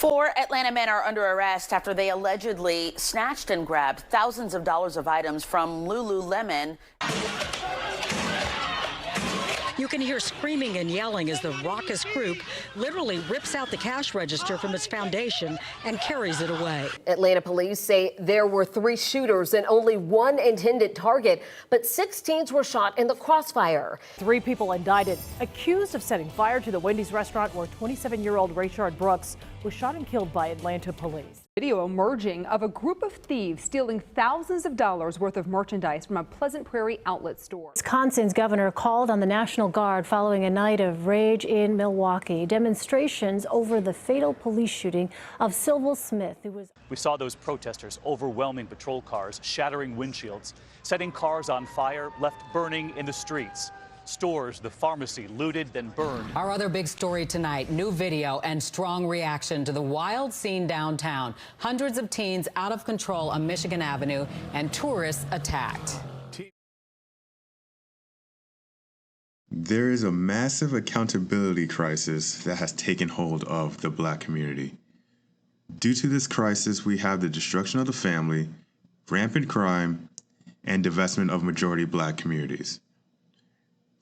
4 Atlanta men are under arrest after they allegedly snatched and grabbed thousands of dollars of items from Lululemon. You can hear screaming and yelling as the raucous group literally rips out the cash register from its foundation and carries it away. Atlanta police say there were 3 shooters and only 1 intended target, but 6 teens were shot in the crossfire. 3 people indicted, accused of setting fire to the Wendy's restaurant where 27-year-old Rayshard Brooks was shot and killed by Atlanta police. Video emerging of a group of thieves stealing thousands of dollars worth of merchandise from a Pleasant Prairie outlet store. Wisconsin's governor called on the National Guard following a night of rage in Milwaukee. Demonstrations over the fatal police shooting of Sylville Smith, who was... We saw those protesters overwhelming patrol cars, shattering windshields, setting cars on fire, left burning in the streets. Stores, the pharmacy, looted, then burned. Our other big story tonight, new video and strong reaction to the wild scene downtown. Hundreds of teens out of control on Michigan Avenue and tourists attacked. There is a massive accountability crisis that has taken hold of the Black community. Due to this crisis, we have the destruction of the family, rampant crime, and divestment of majority Black communities.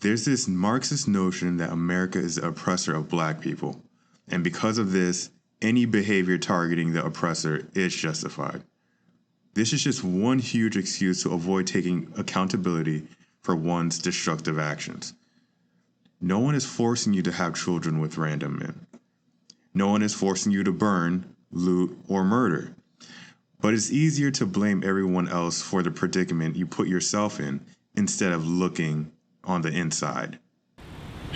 There's this Marxist notion that America is the oppressor of Black people, and because of this, any behavior targeting the oppressor is justified. This is just one huge excuse to avoid taking accountability for one's destructive actions. No one is forcing you to have children with random men. No one is forcing you to burn, loot, or murder. But it's easier to blame everyone else for the predicament you put yourself in instead of looking on the inside.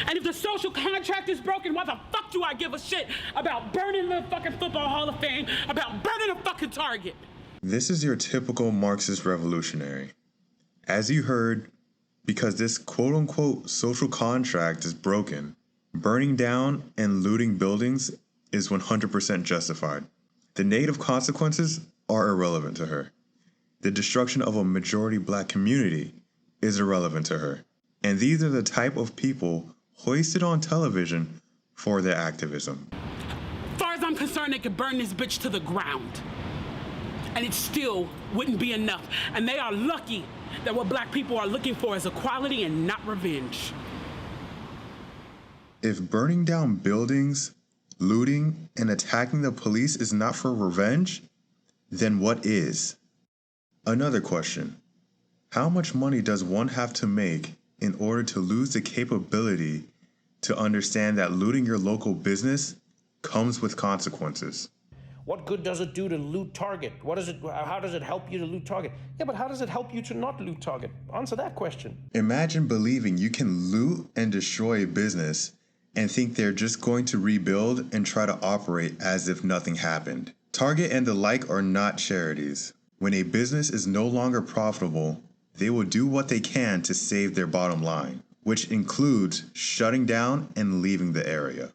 And if the social contract is broken, why the fuck do I give a shit about burning the fucking Football Hall of Fame, about burning a fucking Target? This is your typical Marxist revolutionary. As you heard, because this quote-unquote social contract is broken, burning down and looting buildings is 100% justified. The negative consequences are irrelevant to her. The destruction of a majority Black community is irrelevant to her. And these are the type of people hoisted on television for their activism. As far as I'm concerned, they could burn this bitch to the ground. And it still wouldn't be enough. And they are lucky that what Black people are looking for is equality and not revenge. If burning down buildings, looting, and attacking the police is not for revenge, then what is? Another question. How much money does one have to make in order to lose the capability to understand that looting your local business comes with consequences? What good does it do to loot Target? How does it help you to loot Target? Yeah, but how does it help you to not loot Target? Answer that question. Imagine believing you can loot and destroy a business and think they're just going to rebuild and try to operate as if nothing happened. Target and the like are not charities. When a business is no longer profitable, they will do what they can to save their bottom line, which includes shutting down and leaving the area.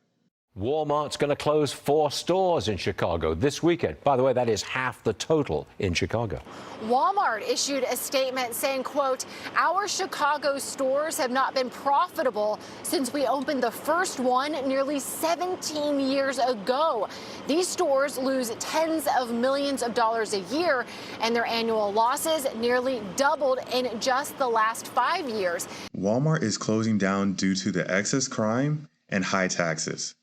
Walmart's going to close 4 stores in Chicago this weekend. By the way, that is half the total in Chicago. Walmart issued a statement saying, quote, "Our Chicago stores have not been profitable since we opened the first one nearly 17 years ago. These stores lose tens of millions of dollars a year, and their annual losses nearly doubled in just the last 5 years." Walmart is closing down due to the excess crime and high taxes.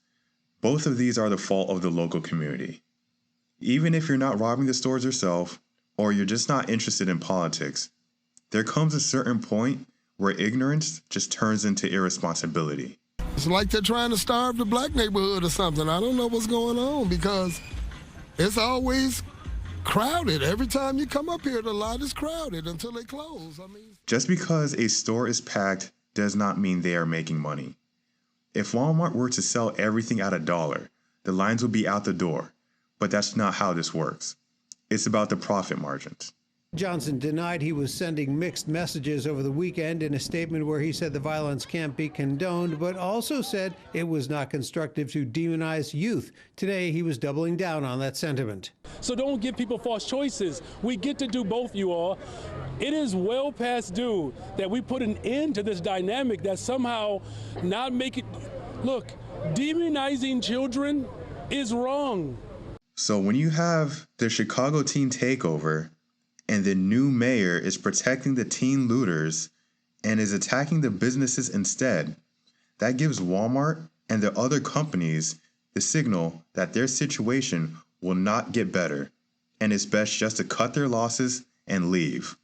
Both of these are the fault of the local community. Even if you're not robbing the stores yourself, or you're just not interested in politics, there comes a certain point where ignorance just turns into irresponsibility. It's like they're trying to starve the Black neighborhood or something. I don't know what's going on because it's always crowded. Every time you come up here, the lot is crowded until they close. Just because a store is packed does not mean they are making money. If Walmart were to sell everything at $1, the lines would be out the door. But that's not how this works. It's about the profit margins. Johnson denied he was sending mixed messages over the weekend in a statement where he said the violence can't be condoned, but also said it was not constructive to demonize youth. Today, he was doubling down on that sentiment. So don't give people false choices. We get to do both, you all. It is well past due that we put an end to this dynamic that somehow not make it. Look, demonizing children is wrong. So when you have the Chicago teen takeover and the new mayor is protecting the teen looters and is attacking the businesses instead, that gives Walmart and the other companies the signal that their situation will not get better, and it's best just to cut their losses and leave.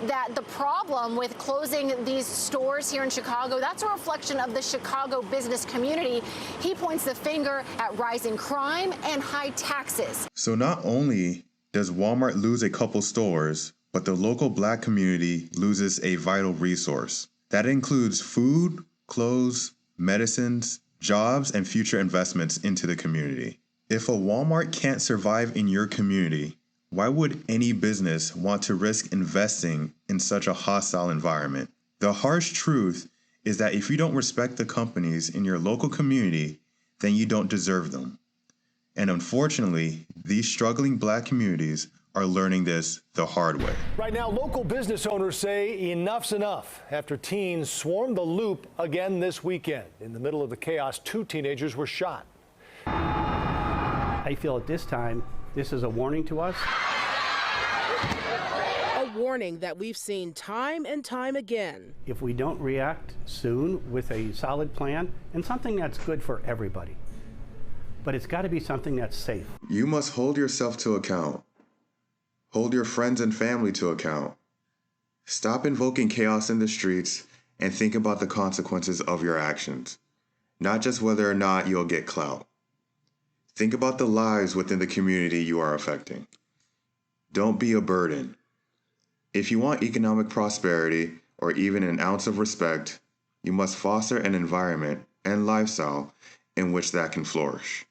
That the problem with closing these stores here in Chicago, that's a reflection of the Chicago business community. He points the finger at rising crime and high taxes. So not only does Walmart lose a couple stores, but the local Black community loses a vital resource. That includes food, clothes, medicines, jobs, and future investments into the community. If a Walmart can't survive in your community, why would any business want to risk investing in such a hostile environment? The harsh truth is that if you don't respect the companies in your local community, then you don't deserve them. And unfortunately, these struggling Black communities are learning this the hard way. Right now, local business owners say enough's enough after teens swarmed the Loop again this weekend. In the middle of the chaos, 2 teenagers were shot. I feel at this time, this is a warning to us. A warning that we've seen time and time again. If we don't react soon with a solid plan and something that's good for everybody, but it's got to be something that's safe. You must hold yourself to account. Hold your friends and family to account. Stop invoking chaos in the streets and think about the consequences of your actions, not just whether or not you'll get clout. Think about the lives within the community you are affecting. Don't be a burden. If you want economic prosperity or even an ounce of respect, you must foster an environment and lifestyle in which that can flourish.